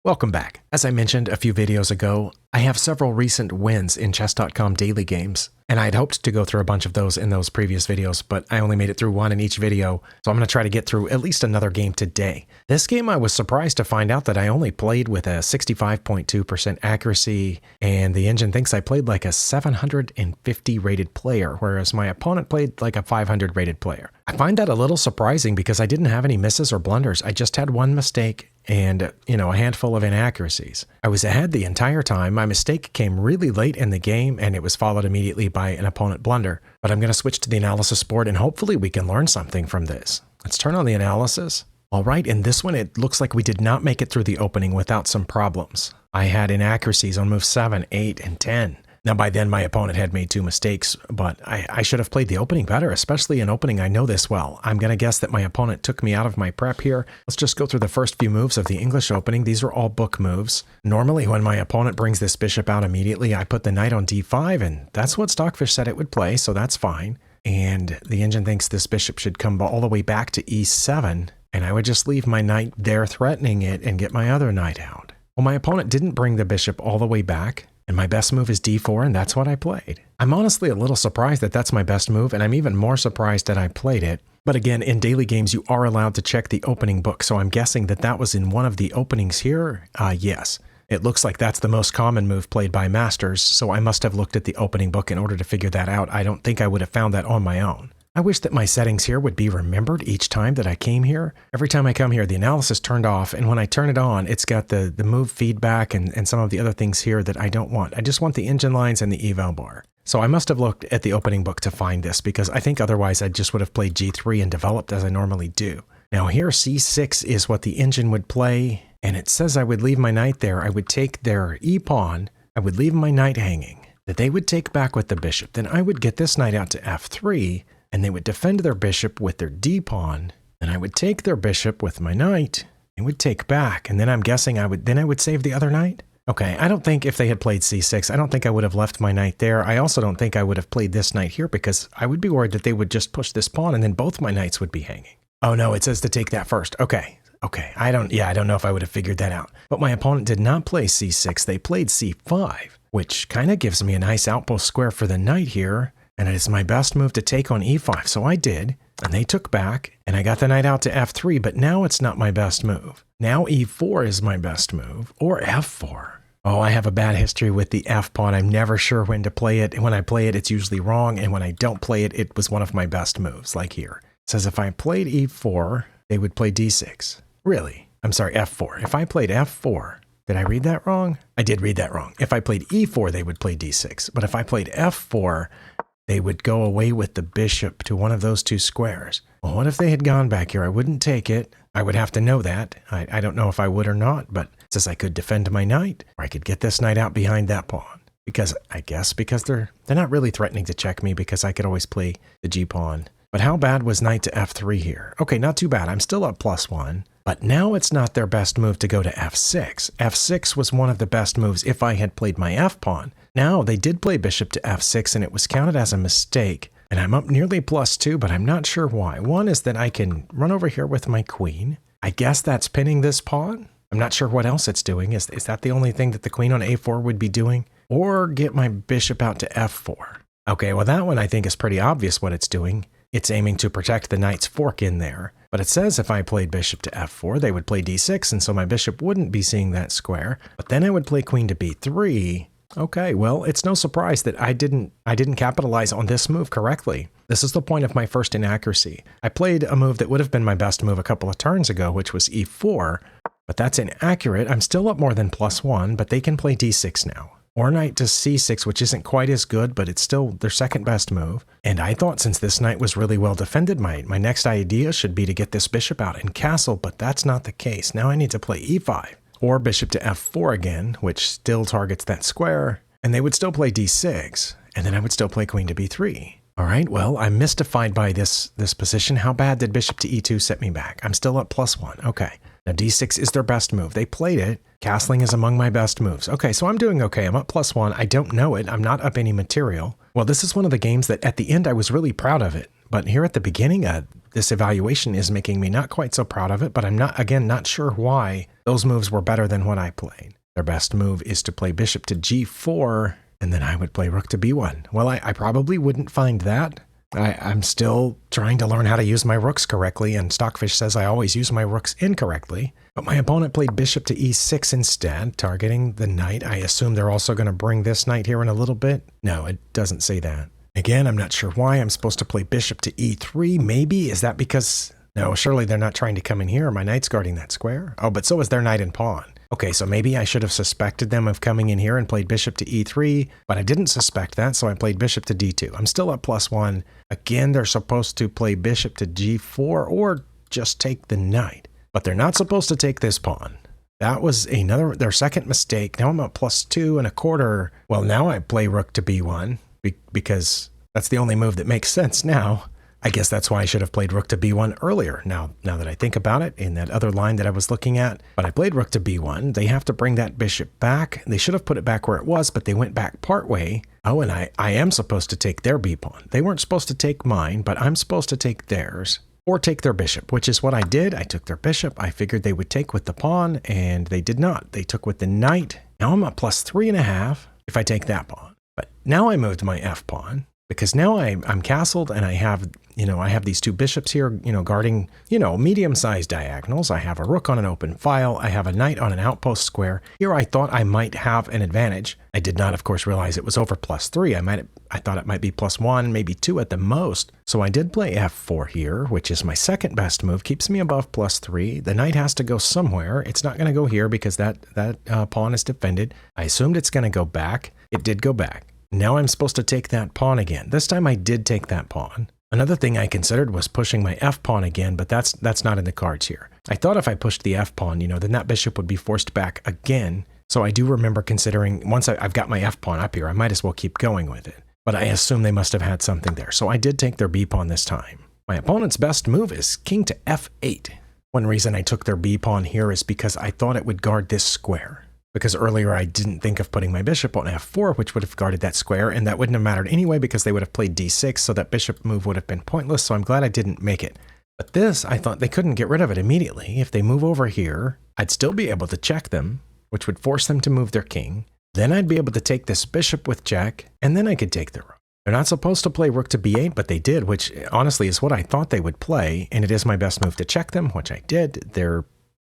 Welcome back. As I mentioned a few videos ago, I have several recent wins in chess.com daily games, and I had hoped to go through a bunch of those in those previous videos, but I only made it through one in each video, so I'm going to try to get through at least another game today. This game I was surprised to find out that I only played with a 65.2% accuracy, and the engine thinks I played like a 750 rated player, whereas my opponent played like a 500 rated player. I find that a little surprising because I didn't have any misses or blunders. I just had one mistake and, a handful of inaccuracies. I was ahead the entire time. My mistake came really late in the game and it was followed immediately by an opponent blunder. But I'm going to switch to the analysis board and hopefully we can learn something from this. Let's turn on the analysis. All right, in this one, it looks like we did not make it through the opening without some problems. I had inaccuracies on moves 7, 8, and 10. Now, by then, my opponent had made 2 mistakes, but I should have played the opening better, especially in opening. I know this well. I'm going to guess that my opponent took me out of my prep here. Let's just go through the first few moves of the English opening. These are all book moves. Normally, when my opponent brings this bishop out immediately, I put the knight on d5, and that's what Stockfish said it would play, so that's fine. And the engine thinks this bishop should come all the way back to e7, and I would just leave my knight there threatening it and get my other knight out. Well, my opponent didn't bring the bishop all the way back. And my best move is d4, and that's what I played. I'm honestly a little surprised that that's my best move, and I'm even more surprised that I played it. But again, in daily games, you are allowed to check the opening book, so I'm guessing that that was in one of the openings here. Yes. It looks like that's the most common move played by masters, so I must have looked at the opening book in order to figure that out. I don't think I would have found that on my own. I wish that my settings here would be remembered each time that I came here. Every time I come here, the analysis turned off, and when I turn it on, it's got the move feedback and some of the other things here that I don't want. I just want the engine lines and the eval bar. So I must have looked at the opening book to find this, because I think otherwise I just would have played g3 and developed as I normally do. Now here, c6 is what the engine would play, and it says I would leave my knight there. I would take their e-pawn, I would leave my knight hanging, that they would take back with the bishop. Then I would get this knight out to f3, and they would defend their bishop with their d-pawn, and I would take their bishop with my knight, and would take back, and then I'm guessing I would save the other knight? Okay, I don't think if they had played c6, I don't think I would have left my knight there. I also don't think I would have played this knight here, because I would be worried that they would just push this pawn, and then both my knights would be hanging. Oh no, it says to take that first. Okay, I don't know if I would have figured that out. But my opponent did not play c6, they played c5, which kind of gives me a nice outpost square for the knight here. And it is my best move to take on e5, so I did, and they took back, and I got the knight out to f3, but now it's not my best move. Now e4 is my best move, or f4. Oh, I have a bad history with the f-pawn. I'm never sure when to play it, and when I play it, it's usually wrong, and when I don't play it, it was one of my best moves, like here. It says if I played e4, they would play d6. Really? I'm sorry, f4. If I played f4, did I read that wrong? I did read that wrong. If I played e4, they would play d6, but if I played f4, they would go away with the bishop to one of those 2 squares. Well, what if they had gone back here? I wouldn't take it. I would have to know that. I don't know if I would or not, but it says I could defend my knight, or I could get this knight out behind that pawn. Because they're not really threatening to check me, because I could always play the g-pawn. But how bad was knight to f3 here? Okay, not too bad. I'm still up +1. But now it's not their best move to go to f6. f6 was one of the best moves if I had played my f-pawn. Now, they did play bishop to f6, and it was counted as a mistake. And I'm up nearly +2, but I'm not sure why. One is that I can run over here with my queen. I guess that's pinning this pawn. I'm not sure what else it's doing. Is that the only thing that the queen on a4 would be doing? Or get my bishop out to f4. Okay, well that one I think is pretty obvious what it's doing. It's aiming to protect the knight's fork in there. But it says if I played bishop to f4, they would play d6, and so my bishop wouldn't be seeing that square. But then I would play queen to b3. Okay, well, it's no surprise that I didn't capitalize on this move correctly. This is the point of my first inaccuracy. I played a move that would have been my best move a couple of turns ago, which was e4, but that's inaccurate. I'm still up more than +1, but they can play d6 now. Or knight to c6, which isn't quite as good, but it's still their second best move. And I thought since this knight was really well defended, my next idea should be to get this bishop out and castle, but that's not the case. Now I need to play e5, or bishop to f4 again, which still targets that square, and they would still play d6, and then I would still play queen to b3. All right, well, I'm mystified by this position. How bad did bishop to e2 set me back? I'm still up +1. Okay. Now d6 is their best move. They played it. Castling is among my best moves. Okay, so I'm doing okay. I'm up +1. I don't know it. I'm not up any material. Well, this is one of the games that at the end I was really proud of it. But here at the beginning, this evaluation is making me not quite so proud of it, but I'm not sure why those moves were better than what I played. Their best move is to play bishop to g4, and then I would play rook to b1. Well, I probably wouldn't find that. I'm still trying to learn how to use my rooks correctly, and Stockfish says I always use my rooks incorrectly. But my opponent played bishop to e6 instead, targeting the knight. I assume they're also going to bring this knight here in a little bit. No, it doesn't say that. Again, I'm not sure why I'm supposed to play bishop to e3. Maybe, is that because... No, surely they're not trying to come in here. My knight's guarding that square. Oh, but so is their knight and pawn. Okay, so maybe I should have suspected them of coming in here and played bishop to e3, but I didn't suspect that, so I played bishop to d2. I'm still up +1. Again, they're supposed to play bishop to g4 or just take the knight, but they're not supposed to take this pawn. That was their second mistake. Now I'm up +2.25. Well, now I play rook to b1 because that's the only move that makes sense now. I guess that's why I should have played rook to b1 earlier, now that I think about it, in that other line that I was looking at. But I played rook to b1. They have to bring that bishop back. They should have put it back where it was, but they went back partway. Oh, and I am supposed to take their b-pawn. They weren't supposed to take mine, but I'm supposed to take theirs. Or take their bishop, which is what I did. I took their bishop. I figured they would take with the pawn, and they did not. They took with the knight. Now I'm at +3.5 if I take that pawn. But now I moved my f-pawn, because now I'm castled and I have these two bishops here, guarding, medium-sized diagonals. I have a rook on an open file. I have a knight on an outpost square. Here I thought I might have an advantage. I did not, of course, realize it was over +3. I thought it might be +1, maybe 2 at the most. So I did play f4 here, which is my second best move, keeps me above +3. The knight has to go somewhere. It's not going to go here because that pawn is defended. I assumed it's going to go back. It did go back. Now I'm supposed to take that pawn again. This time I did take that pawn. Another thing I considered was pushing my f-pawn again, but that's not in the cards here. I thought if I pushed the f-pawn, then that bishop would be forced back again. So I do remember considering, once I've got my f-pawn up here, I might as well keep going with it. But I assume they must have had something there. So I did take their b-pawn this time. My opponent's best move is king to f8. One reason I took their b-pawn here is because I thought it would guard this square. Because earlier I didn't think of putting my bishop on f4, which would have guarded that square, and that wouldn't have mattered anyway because they would have played d6, so that bishop move would have been pointless, so I'm glad I didn't make it. But this, I thought they couldn't get rid of it immediately. If they move over here, I'd still be able to check them, which would force them to move their king. Then I'd be able to take this bishop with check, and then I could take the rook. They're not supposed to play rook to b8, but they did, which honestly is what I thought they would play, and it is my best move to check them, which I did.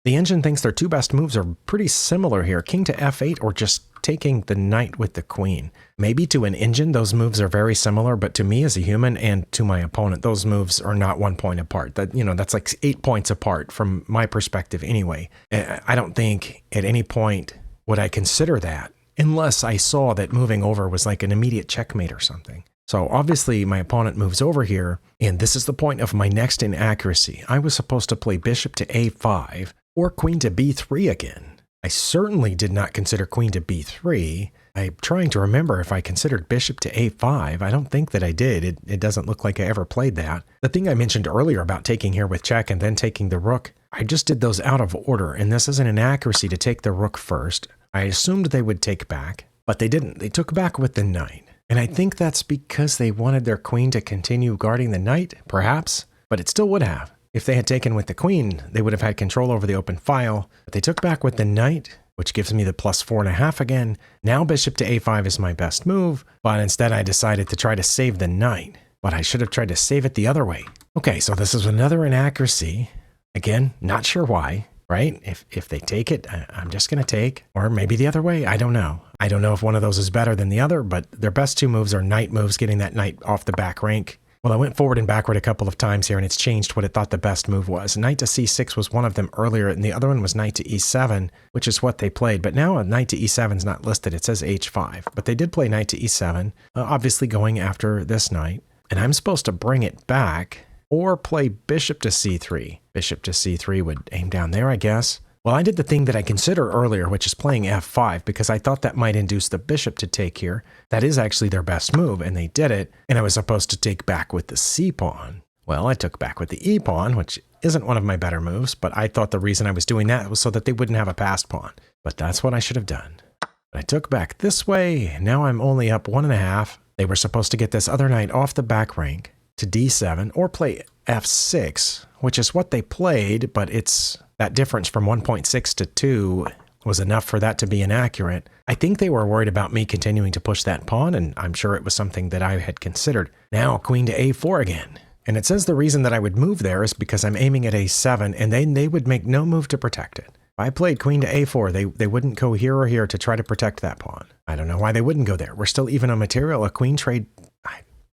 The engine thinks their two best moves are pretty similar here, king to f8 or just taking the knight with the queen. Maybe to an engine, those moves are very similar, but to me as a human and to my opponent, those moves are not 1 point apart. That's like 8 points apart from my perspective anyway. I don't think at any point would I consider that unless I saw that moving over was like an immediate checkmate or something. So obviously my opponent moves over here, and this is the point of my next inaccuracy. I was supposed to play bishop to a5 or queen to b3 again. I certainly did not consider queen to b3. I'm trying to remember if I considered bishop to a5. I don't think that I did. It doesn't look like I ever played that. The thing I mentioned earlier about taking here with check and then taking the rook, I just did those out of order, and this is an inaccuracy to take the rook first. I assumed they would take back, but they didn't. They took back with the knight. And I think that's because they wanted their queen to continue guarding the knight, perhaps, but it still would have. If they had taken with the queen, they would have had control over the open file, but they took back with the knight, which gives me the +4.5 again. Now bishop to a5 is my best move, but instead I decided to try to save the knight, but I should have tried to save it the other way. Okay, so this is another inaccuracy. Again, not sure why, right? If they take it, I'm just going to take, or maybe the other way, I don't know. I don't know if one of those is better than the other, but their best two moves are knight moves, getting that knight off the back rank. Well, I went forward and backward a couple of times here, and it's changed what it thought the best move was. Knight to c6 was one of them earlier, and the other one was knight to e7, which is what they played. But now a knight to e7 is not listed. It says h5. But they did play knight to e7, obviously going after this knight. And I'm supposed to bring it back or play bishop to c3. Bishop to c3 would aim down there, I guess. Well, I did the thing that I considered earlier, which is playing f5, because I thought that might induce the bishop to take here. That is actually their best move, and they did it, and I was supposed to take back with the c-pawn. Well, I took back with the e-pawn, which isn't one of my better moves, but I thought the reason I was doing that was so that they wouldn't have a passed pawn. But that's what I should have done. But I took back this way, and now I'm only up 1.5. They were supposed to get this other knight off the back rank. to d7 or play f6, which is what they played, but it's that difference from 1.6 to 2 was enough for that to be inaccurate. I think they were worried about me continuing to push that pawn, and I'm sure it was something that I had considered. Now, queen to a4 again. And it says the reason that I would move there is because I'm aiming at a7, and then they would make no move to protect it. If I played queen to a4, they wouldn't go here or here to try to protect that pawn. I don't know why they wouldn't go there. We're still even on material. A queen trade...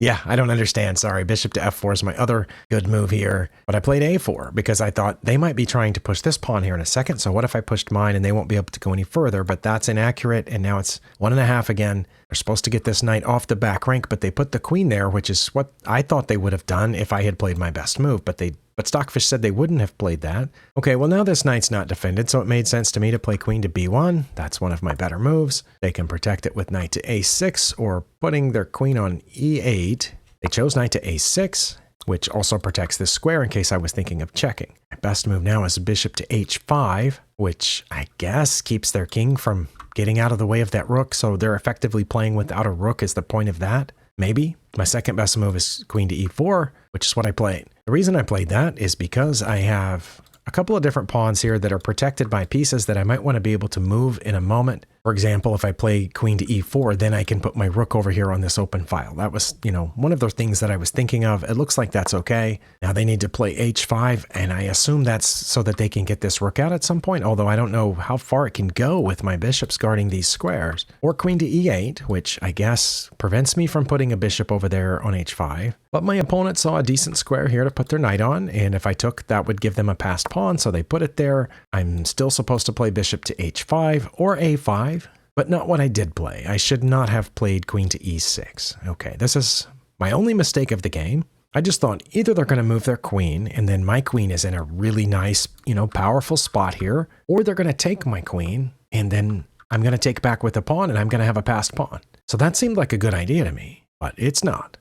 Yeah, I don't understand. Sorry, bishop to f4 is my other good move here. But I played a4 because I thought they might be trying to push this pawn here in a second. So what if I pushed mine and they won't be able to go any further? But that's inaccurate. And now it's 1.5 again. They're supposed to get this knight off the back rank, but they put the queen there, which is what I thought they would have done if I had played my best move. But Stockfish said they wouldn't have played that. Okay, well now this knight's not defended, so it made sense to me to play queen to b1. That's one of my better moves. They can protect it with knight to a6 or putting their queen on e8. They chose knight to a6, which also protects this square in case I was thinking of checking. My best move now is bishop to h5, which I guess keeps their king from getting out of the way of that rook, so they're effectively playing without a rook is the point of that. Maybe. My second best move is queen to e4, which is what I played. The reason I played that is because I have a couple of different pawns here that are protected by pieces that I might want to be able to move in a moment. For example, if I play queen to e4, then I can put my rook over here on this open file. That was, one of the things that I was thinking of. It looks like that's okay. Now they need to play h5, and I assume that's so that they can get this rook out at some point, although I don't know how far it can go with my bishops guarding these squares. Or queen to e8, which I guess prevents me from putting a bishop over there on h5. But my opponent saw a decent square here to put their knight on, and if I took, that would give them a passed pawn, so they put it there. I'm still supposed to play bishop to h5 or a5. But not what I did play. I should not have played queen to e6. Okay, this is my only mistake of the game. I just thought either they're going to move their queen, and then my queen is in a really nice, powerful spot here, or they're going to take my queen, and then I'm going to take back with the pawn, and I'm going to have a passed pawn. So that seemed like a good idea to me, but it's not.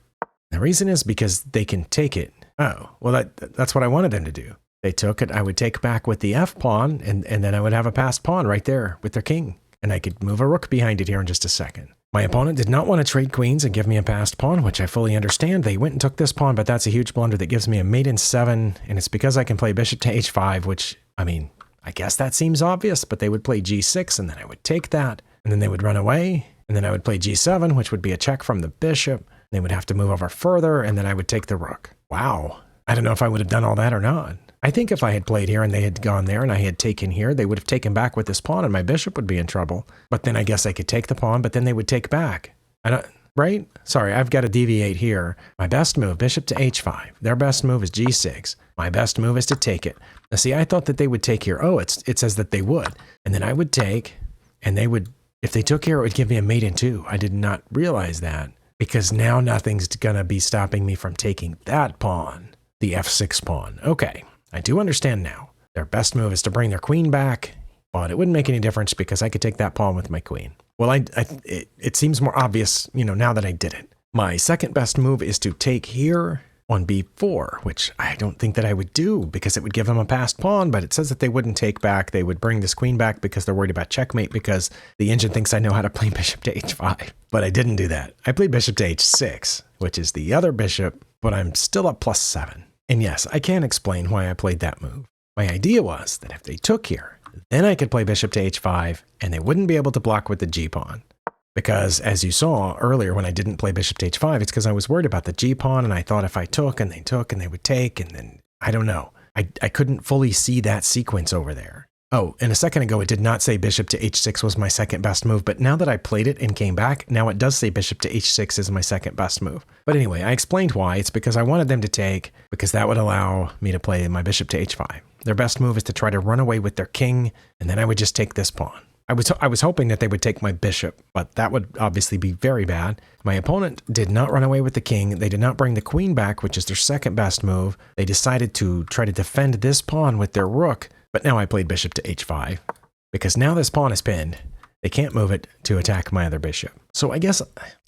The reason is because they can take it. Oh, well, that's what I wanted them to do. They took it, I would take back with the f pawn, and then I would have a passed pawn right there with their king. And I could move a rook behind it here in just a second. My opponent did not want to trade queens and give me a passed pawn, which I fully understand. They went and took this pawn, but that's a huge blunder that gives me a mate in 7, and it's because I can play bishop to h5, which, I guess that seems obvious, but they would play g6, and then I would take that, and then they would run away, and then I would play g7, which would be a check from the bishop. They would have to move over further, and then I would take the rook. Wow. I don't know if I would have done all that or not. I think if I had played here and they had gone there and I had taken here, they would have taken back with this pawn and my bishop would be in trouble. But then I guess I could take the pawn, but then they would take back. Right? Sorry, I've got to deviate here. My best move, bishop to h5. Their best move is g6. My best move is to take it. Now see, I thought that they would take here. Oh, it says that they would. And then I would take, and they would, if they took here, it would give me a mate in 2. I did not realize that because now nothing's going to be stopping me from taking that pawn, the f6 pawn. Okay. I do understand now. Their best move is to bring their queen back, but it wouldn't make any difference because I could take that pawn with my queen. Well, it seems more obvious, now that I did it. My second best move is to take here on b4, which I don't think that I would do because it would give them a passed pawn, but it says that they wouldn't take back. They would bring this queen back because they're worried about checkmate because the engine thinks I know how to play bishop to h5. But I didn't do that. I played bishop to h6, which is the other bishop, but I'm still up +7. And yes, I can explain why I played that move. My idea was that if they took here, then I could play bishop to h5, and they wouldn't be able to block with the g-pawn. Because, as you saw earlier when I didn't play bishop to h5, it's because I was worried about the g-pawn, and I thought if I took, and they would take, and then, I don't know. I couldn't fully see that sequence over there. Oh, and a second ago, it did not say bishop to h6 was my second best move, but now that I played it and came back, now it does say bishop to h6 is my second best move. But anyway, I explained why. It's because I wanted them to take, because that would allow me to play my bishop to h5. Their best move is to try to run away with their king, and then I would just take this pawn. I was hoping that they would take my bishop, but that would obviously be very bad. My opponent did not run away with the king. They did not bring the queen back, which is their second best move. They decided to try to defend this pawn with their rook. But now I played bishop to h5, because now this pawn is pinned. They can't move it to attack my other bishop. So I guess,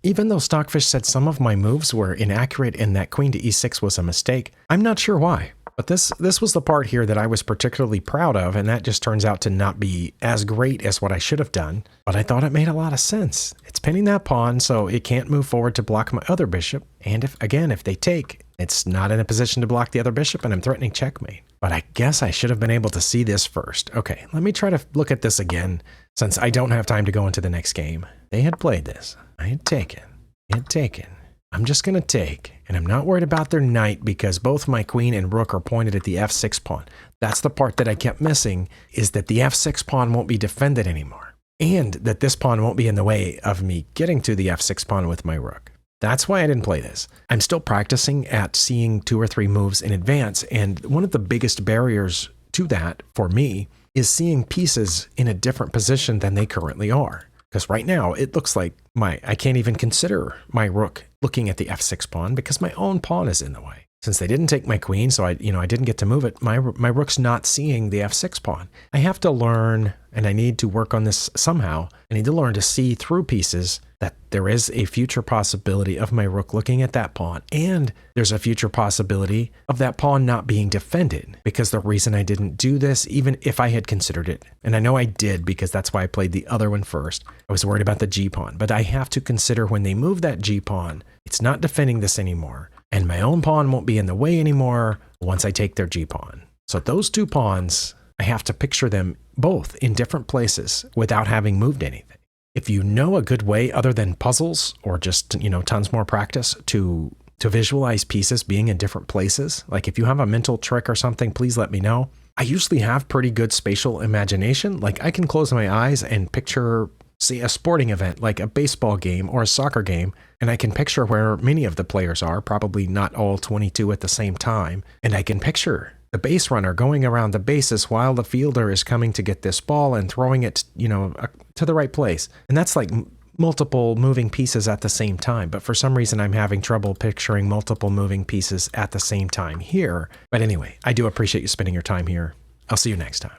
even though Stockfish said some of my moves were inaccurate and that queen to e6 was a mistake, I'm not sure why. But this was the part here that I was particularly proud of, and that just turns out to not be as great as what I should have done. But I thought it made a lot of sense. It's pinning that pawn, so it can't move forward to block my other bishop. And if they take, It's not in a position to block the other bishop, and I'm threatening checkmate. But I guess I should have been able to see this first. Okay, let me try to look at this again, since I don't have time to go into the next game. They had played this. I had taken. I'm just going to take, and I'm not worried about their knight because both my queen and rook are pointed at the f6 pawn. That's the part that I kept missing, is that the f6 pawn won't be defended anymore, and that this pawn won't be in the way of me getting to the f6 pawn with my rook. That's why I didn't play this. I'm still practicing at seeing 2 or 3 moves in advance, and one of the biggest barriers to that for me is seeing pieces in a different position than they currently are. Because right now it looks like I can't even consider my rook looking at the f6 pawn because my own pawn is in the way. Since they didn't take my queen, so I didn't get to move it, my rook's not seeing the f6 pawn. I have to learn, and I need to work on this somehow. I need to learn to see through pieces that there is a future possibility of my rook looking at that pawn, and there's a future possibility of that pawn not being defended, because the reason I didn't do this, even if I had considered it, and I know I did because that's why I played the other one first, I was worried about the g pawn, but I have to consider when they move that g pawn, it's not defending this anymore. And my own pawn won't be in the way anymore once I take their g pawn. So those 2 pawns, I have to picture them both in different places without having moved anything. If you know a good way other than puzzles or just, tons more practice to visualize pieces being in different places, like if you have a mental trick or something, please let me know. I usually have pretty good spatial imagination. Like I can close my eyes and picture, say, a sporting event like a baseball game or a soccer game, and I can picture where many of the players are, probably not all 22 at the same time, and I can picture the base runner going around the bases while the fielder is coming to get this ball and throwing it, to the right place. And that's like multiple moving pieces at the same time, but for some reason I'm having trouble picturing multiple moving pieces at the same time here. But anyway, I do appreciate you spending your time here. I'll see you next time.